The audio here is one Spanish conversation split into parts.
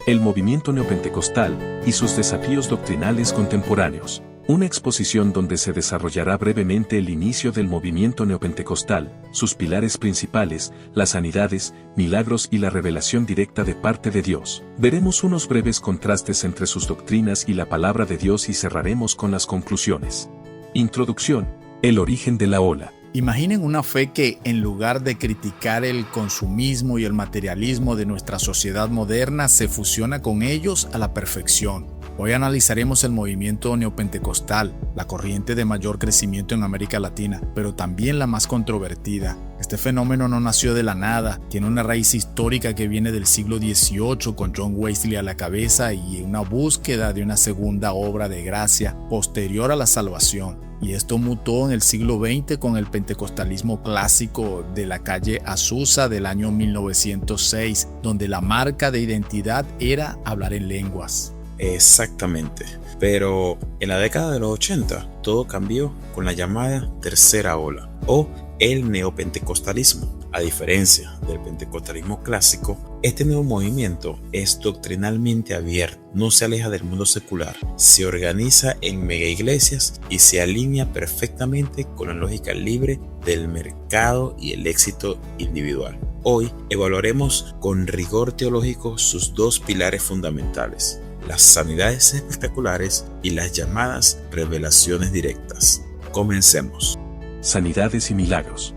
El movimiento neopentecostal y sus desafíos doctrinales contemporáneos. Una exposición donde se desarrollará brevemente el inicio del movimiento neopentecostal, sus pilares principales, las sanidades, milagros y la revelación directa de parte de Dios. Veremos unos breves contrastes entre sus doctrinas y la palabra de Dios y cerraremos con las conclusiones. Introducción. El origen de la ola. Imaginen una fe que, en lugar de criticar el consumismo y el materialismo de nuestra sociedad moderna, se fusiona con ellos a la perfección. Hoy analizaremos el movimiento neopentecostal, la corriente de mayor crecimiento en América Latina, pero también la más controvertida. Este fenómeno no nació de la nada, tiene una raíz histórica que viene del siglo XVIII con John Wesley a la cabeza y una búsqueda de una segunda obra de gracia posterior a la salvación. Y esto mutó en el siglo XX con el pentecostalismo clásico de la calle Azusa del año 1906, donde la marca de identidad era hablar en lenguas. Exactamente, pero en la década de los 80 todo cambió con la llamada tercera ola o el neopentecostalismo. A diferencia del pentecostalismo clásico, este nuevo movimiento es doctrinalmente abierto, no se aleja del mundo secular, se organiza en megaiglesias y se alinea perfectamente con la lógica libre del mercado y el éxito individual. Hoy evaluaremos con rigor teológico sus dos pilares fundamentales: las sanidades espectaculares y las llamadas revelaciones directas. Comencemos. Sanidades y milagros.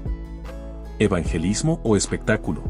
Evangelismo o espectáculo.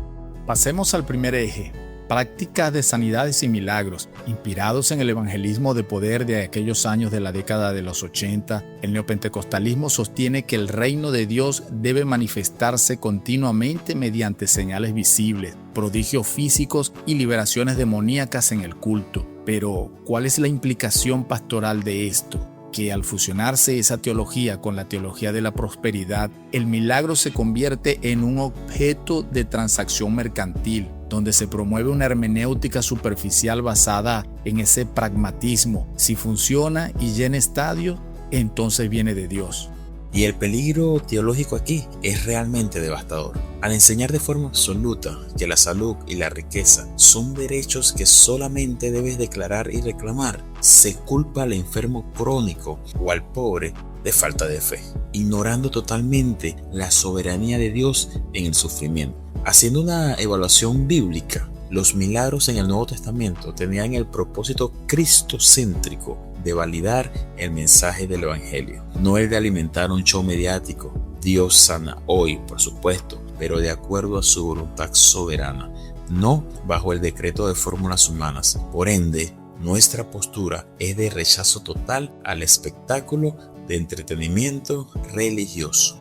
Pasemos al primer eje: prácticas de sanidades y milagros. Inspirados en el evangelismo de poder de aquellos años de la década de los 80, el neopentecostalismo sostiene que el reino de Dios debe manifestarse continuamente mediante señales visibles, prodigios físicos y liberaciones demoníacas en el culto. Pero, ¿cuál es la implicación pastoral de esto? Que al fusionarse esa teología con la teología de la prosperidad, el milagro se convierte en un objeto de transacción mercantil, donde se promueve una hermenéutica superficial basada en ese pragmatismo. Si funciona y llena estadio, entonces viene de Dios. Y el peligro teológico aquí es realmente devastador. Al enseñar de forma absoluta que la salud y la riqueza son derechos que solamente debes declarar y reclamar, se culpa al enfermo crónico o al pobre de falta de fe, ignorando totalmente la soberanía de Dios en el sufrimiento. Haciendo una evaluación bíblica, los milagros en el Nuevo Testamento tenían el propósito cristocéntrico de validar el mensaje del Evangelio, no el de alimentar un show mediático. Dios sana hoy, por supuesto, pero de acuerdo a su voluntad soberana, no bajo el decreto de fórmulas humanas. Por ende, nuestra postura es de rechazo total al espectáculo de entretenimiento religioso.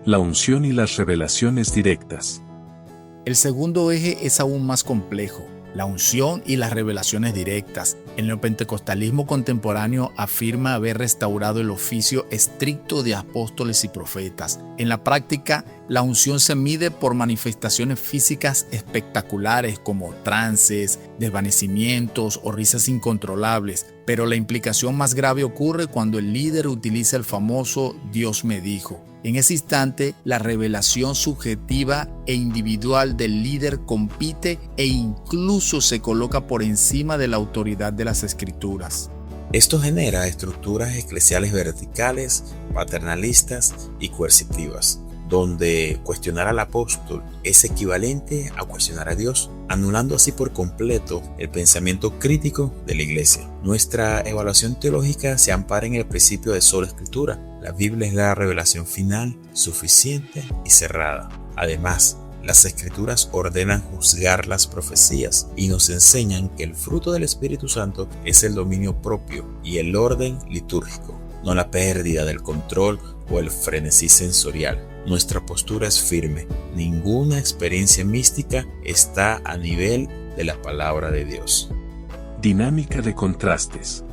La unción y las revelaciones directas. El segundo eje es aún más complejo: la unción y las revelaciones directas. El neopentecostalismo contemporáneo afirma haber restaurado el oficio estricto de apóstoles y profetas. En la práctica, la unción se mide por manifestaciones físicas espectaculares como trances, desvanecimientos o risas incontrolables, pero la implicación más grave ocurre cuando el líder utiliza el famoso Dios me dijo. En ese instante, la revelación subjetiva e individual del líder compite e incluso se coloca por encima de la autoridad de las Escrituras. Esto genera estructuras eclesiales verticales, paternalistas y coercitivas, donde cuestionar al apóstol es equivalente a cuestionar a Dios, anulando así por completo el pensamiento crítico de la Iglesia. Nuestra evaluación teológica se ampara en el principio de sola escritura. La Biblia es la revelación final, suficiente y cerrada. Además, las Escrituras ordenan juzgar las profecías y nos enseñan que el fruto del Espíritu Santo es el dominio propio y el orden litúrgico, no la pérdida del control o el frenesí sensorial. Nuestra postura es firme. Ninguna experiencia mística está a nivel de la palabra de Dios. Dinámica de contrastes.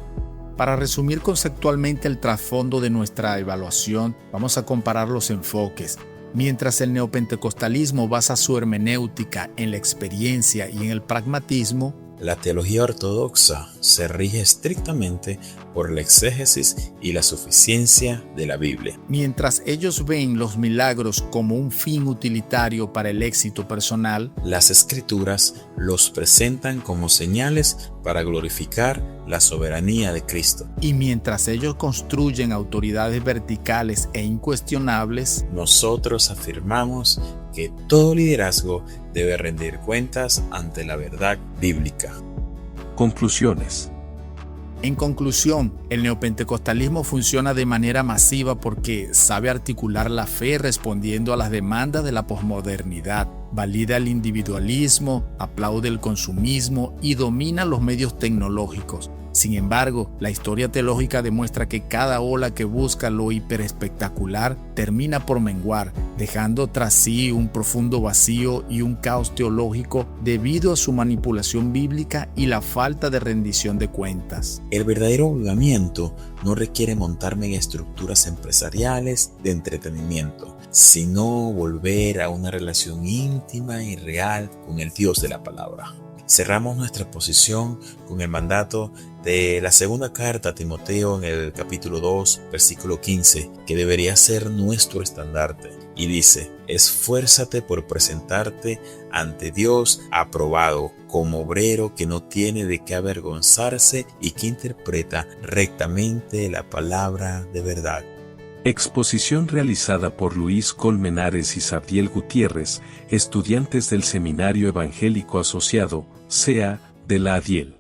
Para resumir conceptualmente el trasfondo de nuestra evaluación, vamos a comparar los enfoques. Mientras el neopentecostalismo basa su hermenéutica en la experiencia y en el pragmatismo, La teología ortodoxa se rige estrictamente por la exégesis y la suficiencia de la Biblia. Mientras ellos ven los milagros como un fin utilitario para el éxito personal, las Escrituras los presentan como señales para glorificar la soberanía de Cristo. y mientras ellos construyen autoridades verticales e incuestionables, Nosotros afirmamos que todo liderazgo debe rendir cuentas ante la verdad bíblica. Conclusiones. en conclusión, el neopentecostalismo funciona de manera masiva porque sabe articular la fe respondiendo a las demandas de la posmodernidad, valida el individualismo, aplaude el consumismo y domina los medios tecnológicos. Sin embargo, la historia teológica demuestra que cada ola que busca lo hiperespectacular termina por menguar, dejando tras sí un profundo vacío y un caos teológico debido a su manipulación bíblica y la falta de rendición de cuentas. El verdadero avivamiento no requiere montar megaestructuras empresariales de entretenimiento, sino volver a una relación íntima y real con el Dios de la palabra. Cerramos nuestra exposición con el mandato de la segunda carta a Timoteo en el capítulo 2, versículo 15, que debería ser nuestro estandarte. Y dice: esfuérzate por presentarte ante Dios aprobado, como obrero que no tiene de qué avergonzarse y que interpreta rectamente la palabra de verdad. Exposición realizada por Luis Colmenares y Sabdiel Gutiérrez, estudiantes del Seminario Evangélico Asociado, SEA, de la ADIEL.